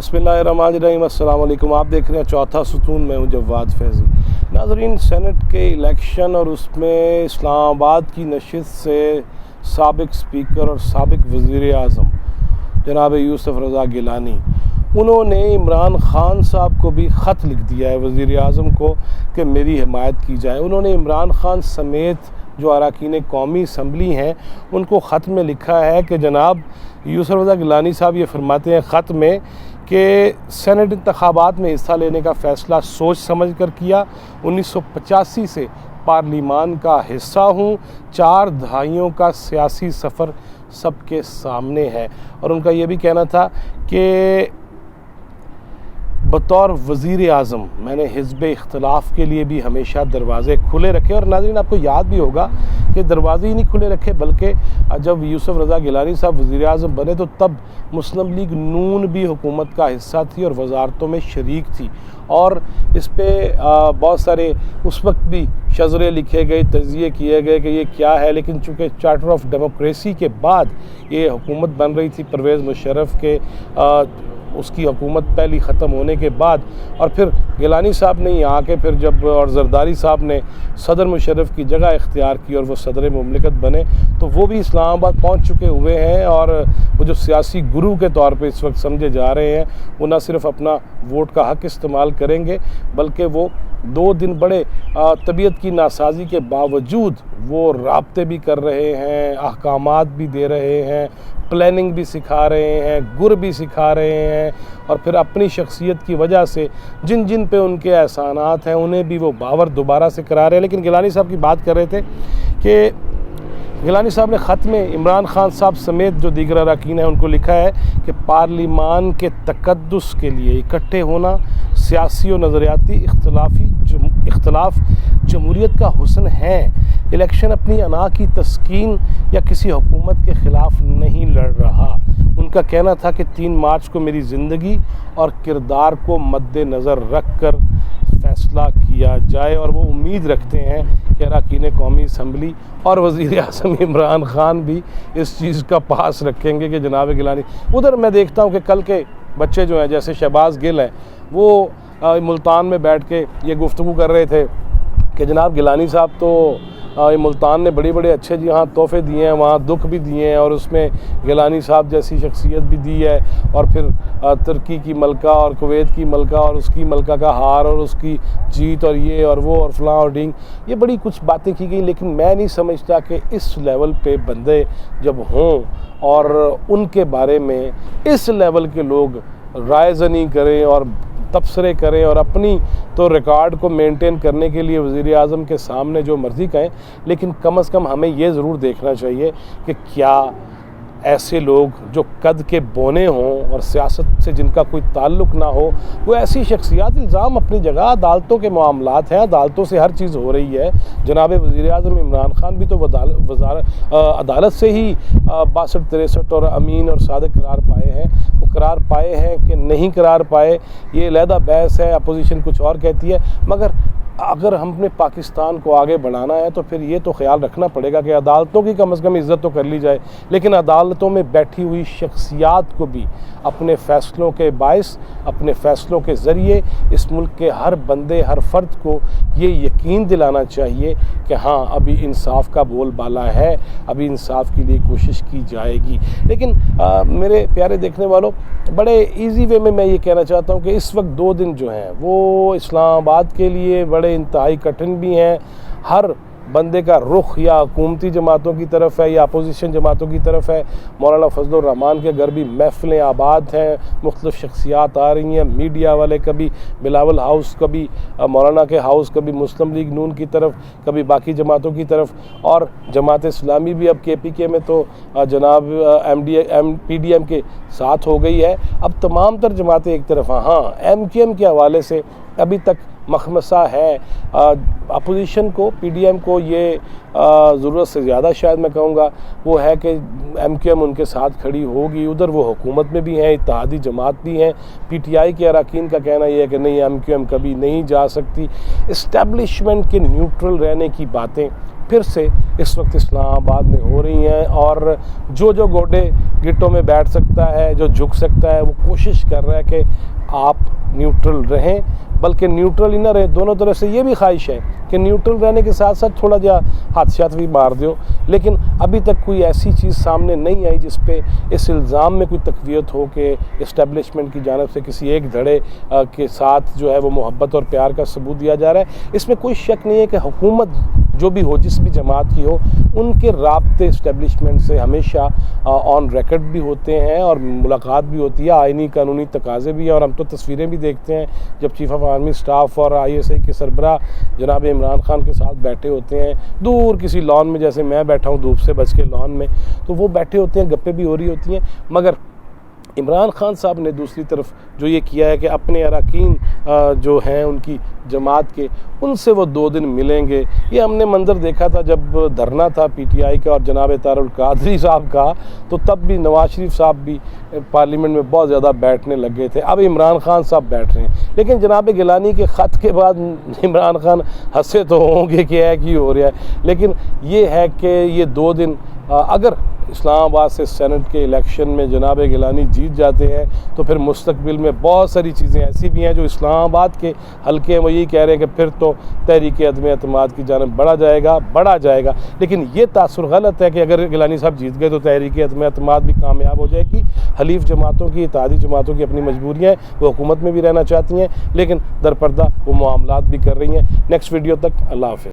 बिस्मिल्लाहिर्रहमानिर्रहीम। अस्सलाम वालेकुम। आप देख रहे हैं चौथा सुतून। मैं हूं जवाद फैज़ी। नाज़रीन, सेनेट के इलेक्शन और उसमें इस्लामाबाद की नशिस्त से साबिक स्पीकर और साबिक वज़ीर आज़म जनाब यूसुफ रज़ा गिलानी, उन्होंने इमरान ख़ान साहब को भी ख़त लिख दिया है, वज़ीर आज़म को, कि मेरी हिमायत की जाए। उन्होंने इमरान ख़ान समेत जो अरकान कौमी असम्बली हैं उनको ख़त में लिखा है कि जनाब यूसुफ रज़ा गिलानी साहब ये फरमाते हैं ख़त में कि सेनेट इंतखाबात में हिस्सा लेने का फ़ैसला सोच समझ कर किया। 1985 से पार्लिमान का हिस्सा हूँ। 4 दहाइयों का सियासी सफ़र सबके सामने है। और उनका ये भी कहना था कि बतौर वज़ीर आज़म मैंने हिज़्ब इख्तिलाफ़ के लिए भी हमेशा दरवाज़े खुले रखे। और नाज़रीन, आपको याद भी होगा कि दरवाज़े ही नहीं खुले रखे, बल्कि जब यूसुफ रज़ा गिलानी साहब वज़ीर आज़म बने तो तब मुस्लिम लीग नून भी हुकूमत का हिस्सा थी और वज़ारतों में शरीक थी। और इस पर बहुत सारे उस वक्त भी शज़रे लिखे गए, तज़िये किए गए कि ये क्या है। लेकिन चूँकि चार्टर ऑफ डेमोक्रेसी के बाद ये हुकूमत बन रही थी परवेज़ मुशर्रफ के, उसकी हुकूमत पहली ख़त्म होने के बाद, और फिर गिलानी साहब ने ही आके फिर जब और जरदारी साहब ने सदर मुशर्रफ की जगह इख्तियार की और वो सदर मुमलिकत बने, तो वो भी इस्लामाबाद पहुंच चुके हुए हैं। और वो जो सियासी गुरु के तौर पे इस वक्त समझे जा रहे हैं, वो न सिर्फ अपना वोट का हक़ इस्तेमाल करेंगे, बल्कि वो 2 दिन बड़े तबीयत की नासाजी के बावजूद वो राब्ते भी कर रहे हैं, अहकामात भी दे रहे हैं, प्लानिंग भी सिखा रहे हैं, गुर भी सिखा रहे हैं। और फिर अपनी शख्सियत की वजह से जिन जिन पे उनके एहसानात हैं उन्हें भी वो बावर दोबारा से करा रहे हैं। लेकिन गिलानी साहब की बात कर रहे थे कि गिलानी साहब ने ख़त में इमरान ख़ान साहब समेत जो दीगर अरकान हैं उनको लिखा है कि पार्लिमान के तकद्दुस के लिए इकट्ठे होना सियासी और नज़रियाती इख्तलाफ जमहूरियत का हुस्न है। इलेक्शन अपनी अना की तस्कीन या किसी हुकूमत के ख़िलाफ़ नहीं लड़ रहा। उनका कहना था कि 3 मार्च को मेरी ज़िंदगी और किरदार को मद्देनज़र रख कर फ़ैसला किया जाए। और वो उम्मीद रखते हैं कि अरकान कौमी असम्बली और वज़ीर आज़म इमरान ख़ान भी इस चीज़ का पास रखेंगे कि जनाब गिलानी। उधर मैं देखता हूँ कि कल के बच्चे जो हैं, जैसे शहबाज गिल हैं, वो मुल्तान में बैठ के ये गुफ्तगू कर रहे थे कि जनाब गिलानी साहब तो मुल्तान ने बड़े बड़े अच्छे जहाँ तोहफ़े दिए हैं, वहाँ दुख भी दिए हैं, और उसमें गिलानी साहब जैसी शख्सियत भी दी है। और फिर तुर्की की मलका और कुवैत की मलका और उसकी मलका का हार और उसकी जीत और ये और वो और फलां और ढींग, ये बड़ी कुछ बातें की गई। लेकिन मैं नहीं समझता कि इस लेवल पे बंदे जब हों और उनके बारे में इस लेवल के लोग रायज़नी करें और तबसरे करें और अपनी तो रिकॉर्ड को मेंटेन करने के लिए वज़ीर आज़म के सामने जो मर्ज़ी कहें, लेकिन कम से कम हमें ये ज़रूर देखना चाहिए कि क्या ऐसे लोग जो कद के बोने हों और सियासत से जिनका कोई ताल्लुक़ ना हो, वो ऐसी शख्सियात, इल्ज़ाम अपनी जगह, अदालतों के मामलात हैं, अदालतों से हर चीज़ हो रही है। जनाब वज़ीर आज़म इमरान ख़ान भी तो अदालत से ही 62-63 और अमीन और सादिक करार पाए हैं। वो करार पाए हैं कि नहीं करार पाए, ये अलहदा बहस है, अपोजिशन कुछ और कहती है। मगर अगर हमने पाकिस्तान को आगे बढ़ाना है तो फिर ये तो ख्याल रखना पड़ेगा कि अदालतों की कम से कम इज़्ज़त तो कर ली जाए, लेकिन अदालतों में बैठी हुई शख्सियात को भी अपने फ़ैसलों के बायस, अपने फ़ैसलों के ज़रिए इस मुल्क के हर बंदे, हर फ़र्द को ये यकीन दिलाना चाहिए कि हाँ, अभी इंसाफ का बोलबाला है, अभी इंसाफ के लिए कोशिश की जाएगी। लेकिन मेरे प्यारे देखने वालों, बड़े ईजी वे में मैं ये कहना चाहता हूँ कि इस वक्त 2 दिन जो हैं वो इस्लामाबाद के लिए बड़े इंतहाई कठिन भी हैं। हर बंदे का रुख या हुकूमती जमातों की तरफ है या अपोजिशन जमातों की तरफ है। मौलाना फजलुर रहमान के घर भी महफिलें आबाद हैं, मुख्तलिफ शख्सियात आ रही हैं, मीडिया वाले, कभी बिलावल हाउस, कभी मौलाना के हाउस, कभी मुस्लिम लीग नून की तरफ, कभी बाकी जमातों की तरफ, और जमात इस्लामी भी अब KPK में तो जनाब PDM के साथ हो गई है। अब तमाम तर जमातें एक तरफ। हाँ, MQM के हवाले से अभी तक मखमसा है। अपोजिशन को, PDM को ये ज़रूरत से ज़्यादा शायद मैं कहूँगा वो है कि MQM उनके साथ खड़ी होगी। उधर वो हुकूमत में भी हैं, इत्तेहादी जमात भी हैं। PTI के अरकान का कहना यह है कि नहीं, MQM कभी नहीं जा सकती। इस्टेब्लिशमेंट के न्यूट्रल रहने की बातें फिर से इस वक्त इस्लामाबाद में हो रही हैं। और जो जो गोडे गिट्टों में बैठ सकता है, जो झुक सकता है, वो कोशिश कर रहा है कि आप न्यूट्रल रहें, बल्कि न्यूट्रल ही ना रहे। दोनों तरफ से ये भी ख्वाहिश है कि न्यूट्रल रहने के साथ साथ थोड़ा जा हादसात भी मार दो, लेकिन अभी तक कोई ऐसी चीज़ सामने नहीं आई जिस पे इस इल्ज़ाम में कोई तक़वियत हो कि इस्टेब्लिशमेंट की जानिब से किसी एक धड़े के साथ जो है वो मोहब्बत और प्यार का सबूत दिया जा रहा है। इसमें कोई शक नहीं है कि हुकूमत जो भी हो, जिस भी जमात की हो, उनके राब्ते इस्टेब्लिशमेंट से हमेशा ऑन रिकॉर्ड भी होते हैं और मुलाकात भी होती है, आइनी कानूनी तकाज़े भी हैं। और हम तो तस्वीरें भी देखते हैं जब चीफ ऑफ आर्मी स्टाफ और ISI के सरबराह जनाब इमरान खान के साथ बैठे होते हैं दूर किसी लॉन में, जैसे मैं बैठा हूँ धूप से बच के लॉन में, तो वो बैठे होते हैं, गप्पे भी हो रही होती हैं। मगर इमरान खान साहब ने दूसरी तरफ जो ये किया है कि अपने अरकान जो हैं उनकी जमात के, उनसे वो 2 दिन मिलेंगे। ये हमने मंज़र देखा था जब धरना था PTI का और जनाब तारुल कादरी साहब का, तो तब भी नवाज शरीफ साहब भी पार्लियामेंट में बहुत ज़्यादा बैठने लग गए थे। अब इमरान खान साहब बैठ रहे हैं, लेकिन जनाब गिलानी के ख़त के बाद इमरान खान हंसे तो होंगे कि है कि हो रहा है, लेकिन ये है कि ये 2 दिन अगर इस्लामाबाद से सेनेट के इलेक्शन में जनाब गिलानी जीत जाते हैं तो फिर मुस्तकबिल में बहुत सारी चीज़ें ऐसी भी हैं जो इस्लामाबाद के हल्के हैं वो यही कह रहे हैं कि फिर तो तहरीक अदम एतमाद की जानिब बढ़ा जाएगा। लेकिन ये तासुर गलत है कि अगर गिलानी साहब जीत गए तो तहरीक अदम एतमाद भी कामयाब हो जाएगी। हलीफ जमातों की, इत्तेहादी जमातों की अपनी मजबूरियाँ हैं, वो हुकूमत में भी रहना चाहती हैं, लेकिन दरपर्दा वो मामलात भी कर रही हैं। नेक्स्ट वीडियो तक अल्लाह हाफ़िज़।